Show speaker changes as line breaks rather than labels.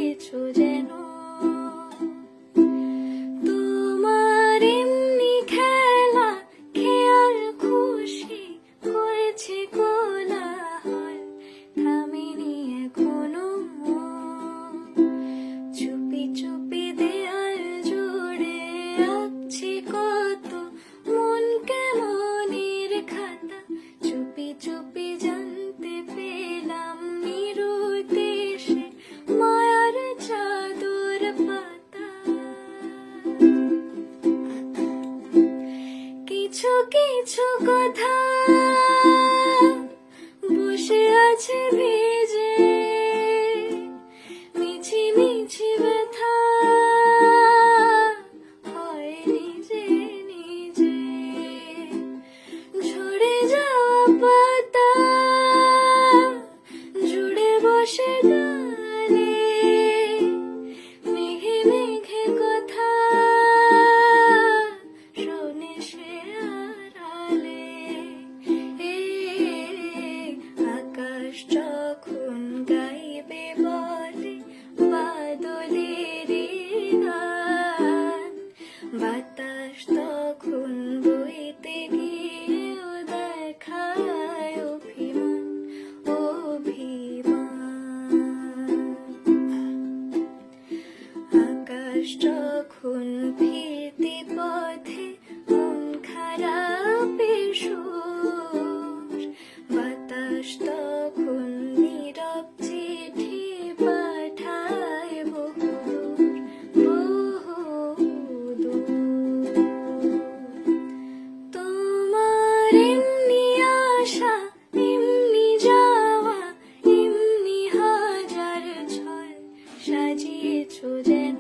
সাজিয়েছো যেন তোমার এমনি খেলা খেয়াল খুশি করেছে কোলাহল থামেনি এখনো চুপি চুপি দেয়াল জুড়ে আঁকছি কত মন কেমনের খাতা চুপি চুপি জানতে পেলাম নিরুতে সে মায়ার চাদর পাতা কিছু কিছু কথা বসে আছে ভেজে মিছি মিছি ব্যথা হয় নিজে নিজে ঝরে যাওয়া পাতা জুড়ে বসে ডালে মেঘে মেঘে কথা শোনে সে আড়ালে আকাশ যখন গাইবে বলে বাদলের গান বাতাস তখন বইতে গিয়েও দেখায় অভিমান আকাশ যখন ফিরতি পথে মন খারাপের সুর বাতাস তখন নীরব চিঠি পাঠায় বহুদূর তোমার এমনি আশা এমনি যাওয়া এমনি হাজার ছল সাজিয়েছো যেন